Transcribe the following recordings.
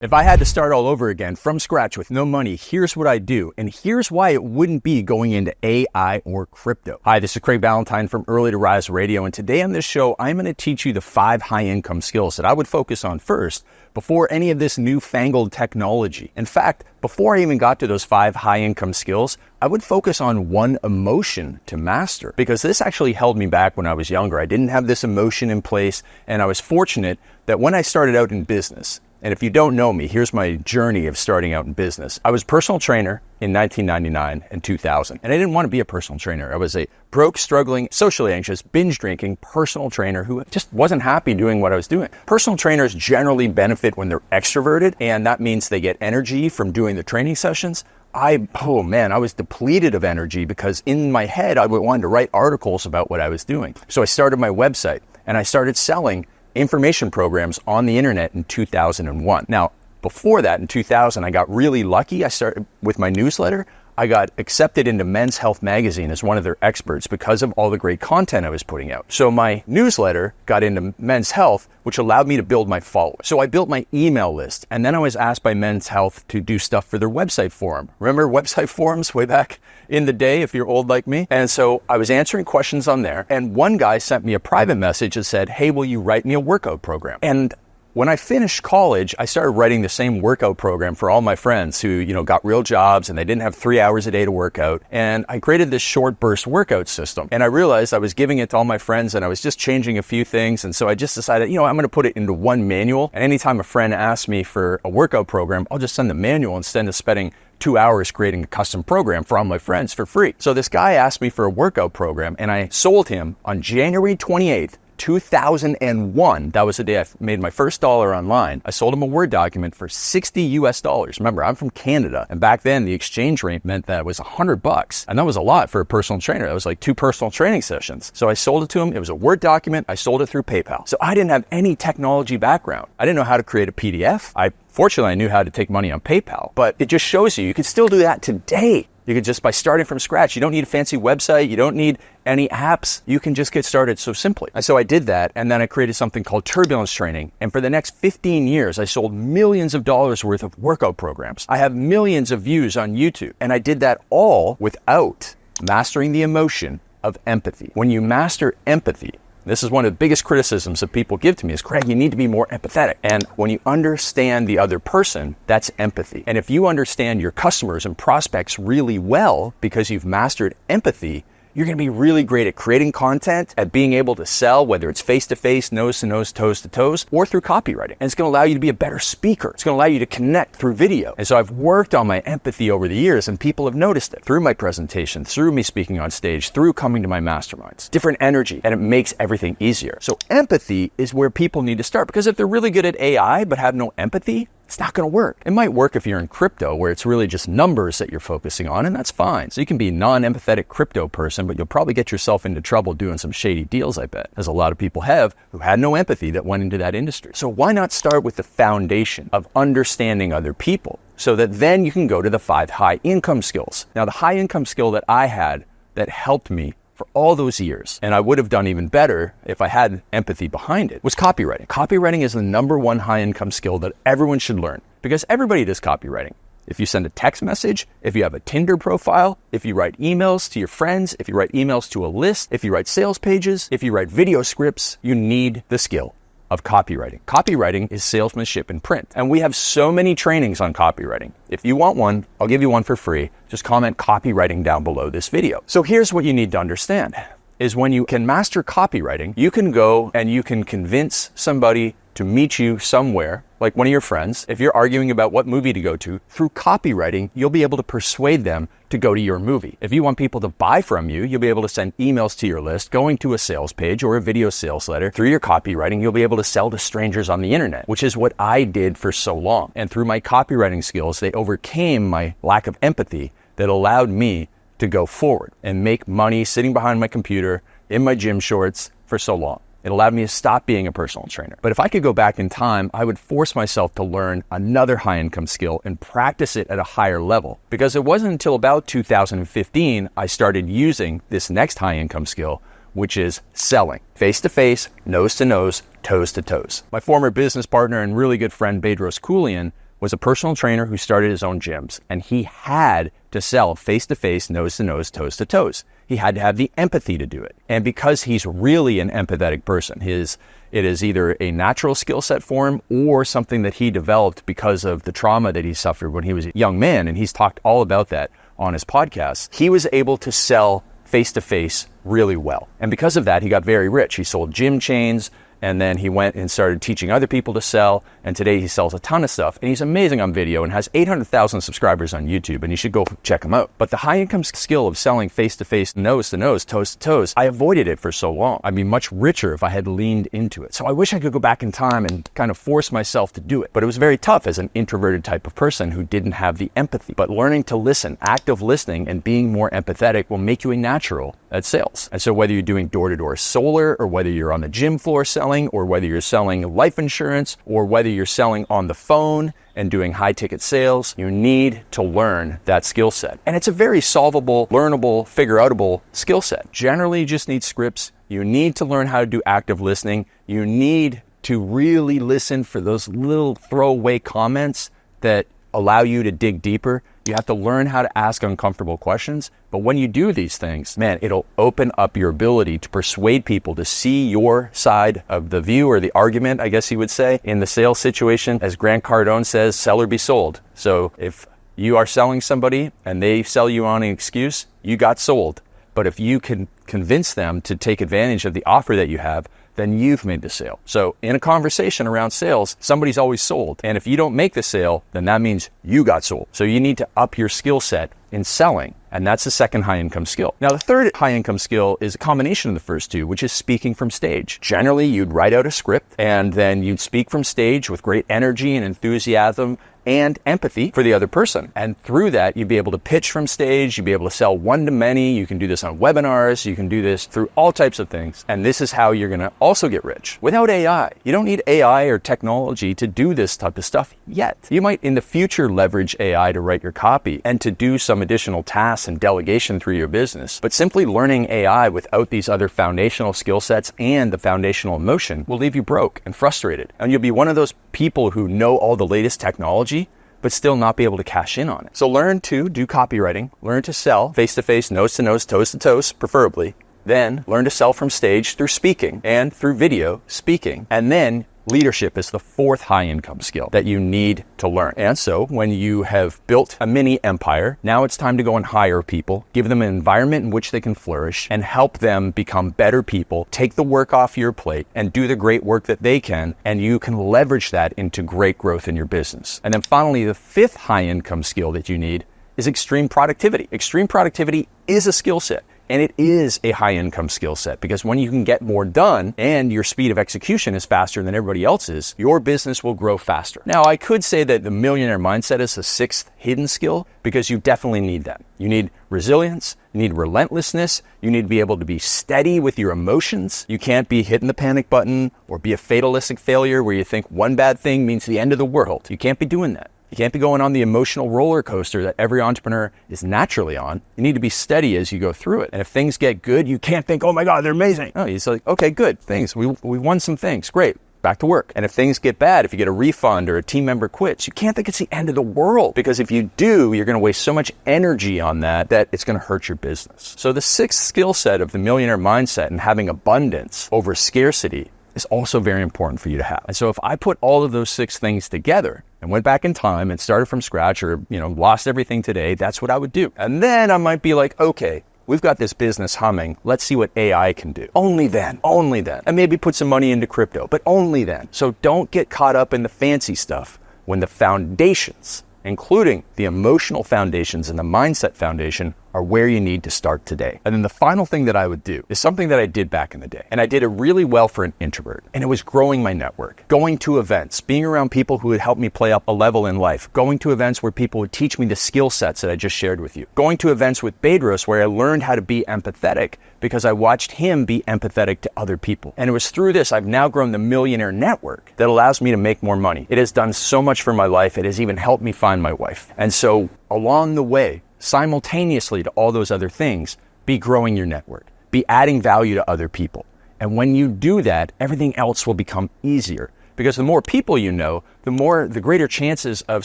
If I had to start all over again from scratch with no money, here's what I'd do. And here's why it wouldn't be going into AI or crypto. Hi, this is Craig Ballantyne from Early to Rise Radio. And today on this show, I'm going to teach you the 5 high income skills that I would focus on first before any of this newfangled technology. In fact, before I even got to those 5 high income skills, I would focus on one emotion to master, because this actually held me back when I was younger. I didn't have this emotion in place, and I was fortunate that when I started out in business, and if you don't know me, here's my journey of starting out in business. I was a personal trainer in 1999 and 2000. And I didn't want to be a personal trainer. I was a broke, struggling, socially anxious, binge drinking personal trainer who just wasn't happy doing what I was doing. Personal trainers generally benefit when they're extroverted, and that means they get energy from doing the training sessions. I was depleted of energy because in my head, I wanted to write articles about what I was doing. So I started my website and I started selling information programs on the internet in 2001. Now, before that, in 2000, I got really lucky. I started with my newsletter. I got accepted into Men's Health magazine as one of their experts because of all the great content I was putting out. So my newsletter got into Men's Health, which allowed me to build my following. So I built my email list, and then I was asked by Men's Health to do stuff for their website forum. Remember website forums way back in the day, if you're old like me? And so I was answering questions on there, and one guy sent me a private message that said, "Hey, will you write me a workout program?" And when I finished college, I started writing the same workout program for all my friends who, got real jobs and they didn't have 3 hours a day to work out. And I created this short burst workout system. And I realized I was giving it to all my friends and I was just changing a few things. And so I just decided, I'm going to put it into one manual. And anytime a friend asks me for a workout program, I'll just send the manual instead of spending 2 hours creating a custom program for all my friends for free. So this guy asked me for a workout program and I sold him on January 28th, 2001. That was the day I made my first dollar online. I sold him a Word document for $60. Remember, I'm from Canada. And back then the exchange rate meant that it was $100. And that was a lot for a personal trainer. That was like 2 personal training sessions. So I sold it to him. It was a Word document. I sold it through PayPal. So I didn't have any technology background. I didn't know how to create a PDF. Fortunately, I knew how to take money on PayPal, but it just shows you can still do that today. You can just, by starting from scratch, you don't need a fancy website, you don't need any apps, you can just get started so simply. And so I did that, and then I created something called Turbulence Training. And for the next 15 years, I sold millions of dollars worth of workout programs. I have millions of views on YouTube, and I did that all without mastering the emotion of empathy. When you master empathy, this is one of the biggest criticisms that people give to me is, Craig, you need to be more empathetic. And when you understand the other person, that's empathy. And if you understand your customers and prospects really well because you've mastered empathy, you're going to be really great at creating content, at being able to sell, whether it's face-to-face, nose-to-nose, toes-to-toes, or through copywriting. And it's going to allow you to be a better speaker. It's going to allow you to connect through video. And so I've worked on my empathy over the years, and people have noticed it through my presentation, through me speaking on stage, through coming to my masterminds. Different energy, and it makes everything easier. So empathy is where people need to start, because if they're really good at AI but have no empathy, it's not going to work. It might work if you're in crypto where it's really just numbers that you're focusing on, and that's fine. So you can be a non-empathetic crypto person, but you'll probably get yourself into trouble doing some shady deals, I bet, as a lot of people have who had no empathy that went into that industry. So why not start with the foundation of understanding other people so that then you can go to the 5 high income skills. Now, the high income skill that I had that helped me for all those years, and I would have done even better if I had empathy behind it, was copywriting. Copywriting is the #1 high income skill that everyone should learn because everybody does copywriting. If you send a text message, if you have a Tinder profile, if you write emails to your friends, if you write emails to a list, if you write sales pages, if you write video scripts, you need the skill of copywriting. Copywriting is salesmanship in print. And we have so many trainings on copywriting. If you want one, I'll give you one for free. Just comment copywriting down below this video. So here's what you need to understand is when you can master copywriting, you can go and you can convince somebody to meet you somewhere, like one of your friends. If you're arguing about what movie to go to, through copywriting, you'll be able to persuade them to go to your movie. If you want people to buy from you, you'll be able to send emails to your list, going to a sales page or a video sales letter. Through your copywriting, you'll be able to sell to strangers on the internet, which is what I did for so long. And through my copywriting skills, they overcame my lack of empathy that allowed me to go forward and make money sitting behind my computer in my gym shorts for so long. It allowed me to stop being a personal trainer. But if I could go back in time, I would force myself to learn another high income skill and practice it at a higher level. Because it wasn't until about 2015 I started using this next high income skill, which is selling. Face-to-face, nose-to-nose, toes-to-toes. My former business partner and really good friend, Bedros Keuilian, was a personal trainer who started his own gyms, and he had to sell face-to-face, nose-to-nose, toes-to-toes. He had to have the empathy to do it. And because he's really an empathetic person, it is either a natural skill set for him or something that he developed because of the trauma that he suffered when he was a young man, and he's talked all about that on his podcast. He was able to sell face-to-face really well. And because of that, he got very rich. He sold gym chains, and then he went and started teaching other people to sell. And today he sells a ton of stuff. And he's amazing on video and has 800,000 subscribers on YouTube. And you should go check him out. But the high income skill of selling face-to-face, nose-to-nose, toes-to-toes, I avoided it for so long. I'd be much richer if I had leaned into it. So I wish I could go back in time and kind of force myself to do it. But it was very tough as an introverted type of person who didn't have the empathy. But learning to listen, active listening, and being more empathetic will make you a natural at sales. And so whether you're doing door-to-door solar, or whether you're on the gym floor selling, or whether you're selling life insurance, or whether you're selling on the phone and doing high ticket sales, you need to learn that skill set. And it's a very solvable, learnable, figure-outable skill set. Generally, you just need scripts. You need to learn how to do active listening. You need to really listen for those little throwaway comments that allow you to dig deeper. You have to learn how to ask uncomfortable questions. But when you do these things, man, it'll open up your ability to persuade people to see your side of the view, or the argument, I guess you would say. In the sales situation, as Grant Cardone says, sell or be sold. So if you are selling somebody and they sell you on an excuse, you got sold. But if you can convince them to take advantage of the offer that you have, then you've made the sale. So in a conversation around sales, somebody's always sold. And if you don't make the sale, then that means you got sold. So you need to up your skill set in selling. And that's the second high income skill. Now, the third high income skill is a combination of the first two, which is speaking from stage. Generally, you'd write out a script and then you'd speak from stage with great energy and enthusiasm and empathy for the other person. And through that, you'd be able to pitch from stage. You'd be able to sell one to many. You can do this on webinars. You can do this through all types of things. And this is how you're going to also get rich. Without AI, you don't need AI or technology to do this type of stuff yet. You might in the future leverage AI to write your copy and to do some additional tasks and delegation through your business. But simply learning AI without these other foundational skill sets and the foundational emotion will leave you broke and frustrated. And you'll be one of those people who know all the latest technology, but still not be able to cash in on it. So learn to do copywriting, learn to sell face-to-face, nose-to-nose, toes-to-toes, preferably. Then learn to sell from stage through speaking and through video speaking. And then leadership is the fourth high income skill that you need to learn. And so when you have built a mini empire, now it's time to go and hire people, give them an environment in which they can flourish and help them become better people, take the work off your plate and do the great work that they can. And you can leverage that into great growth in your business. And then finally, the fifth high income skill that you need is extreme productivity. Extreme productivity is a skill set. And it is a high income skill set, because when you can get more done and your speed of execution is faster than everybody else's, your business will grow faster. Now, I could say that the millionaire mindset is the sixth hidden skill, because you definitely need that. You need resilience, you need relentlessness, you need to be able to be steady with your emotions. You can't be hitting the panic button or be a fatalistic failure where you think one bad thing means the end of the world. You can't be doing that. You can't be going on the emotional roller coaster that every entrepreneur is naturally on. You need to be steady as you go through it. And if things get good, you can't think, oh my God, they're amazing. No, you're like, okay, good, things. We won some things, great. Back to work. And if things get bad, if you get a refund or a team member quits, you can't think it's the end of the world, because if you do, you're going to waste so much energy on that it's going to hurt your business. So the sixth skill set of the millionaire mindset and having abundance over scarcity is also very important for you to have. And so if I put all of those six things together and went back in time and started from scratch, or, lost everything today, that's what I would do. And then I might be like, okay, we've got this business humming. Let's see what AI can do. Only then. And maybe put some money into crypto, but only then. So don't get caught up in the fancy stuff when the foundations, including the emotional foundations and the mindset foundation, are where you need to start today. And then the final thing that I would do is something that I did back in the day. And I did it really well for an introvert. And it was growing my network, going to events, being around people who would help me play up a level in life, going to events where people would teach me the skill sets that I just shared with you, going to events with Bedros where I learned how to be empathetic because I watched him be empathetic to other people. And it was through this I've now grown the Millionaire Network that allows me to make more money. It has done so much for my life. It has even helped me find my wife. And so along the way, simultaneously to all those other things, be growing your network, be adding value to other people. And when you do that, everything else will become easier, Because the more people you know, the greater chances of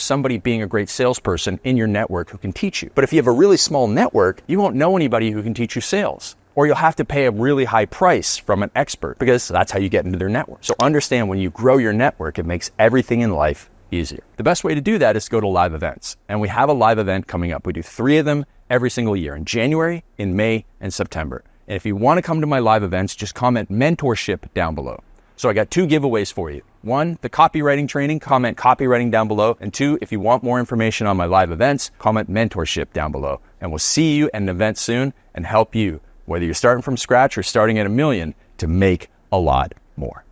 somebody being a great salesperson in your network who can teach you. But if you have a really small network, you won't know anybody who can teach you sales. Or you'll have to pay a really high price from an expert, because that's how you get into their network. So understand, when you grow your network, it makes everything in life easier. The best way to do that is to go to live events. And we have a live event coming up. We do 3 of them every single year, in January, in May, and September. And if you want to come to my live events, just comment mentorship down below. So I got 2 giveaways for you. 1, the copywriting training, comment copywriting down below. And 2, if you want more information on my live events, comment mentorship down below. And we'll see you at an event soon and help you, whether you're starting from scratch or starting at $1 million, to make a lot more.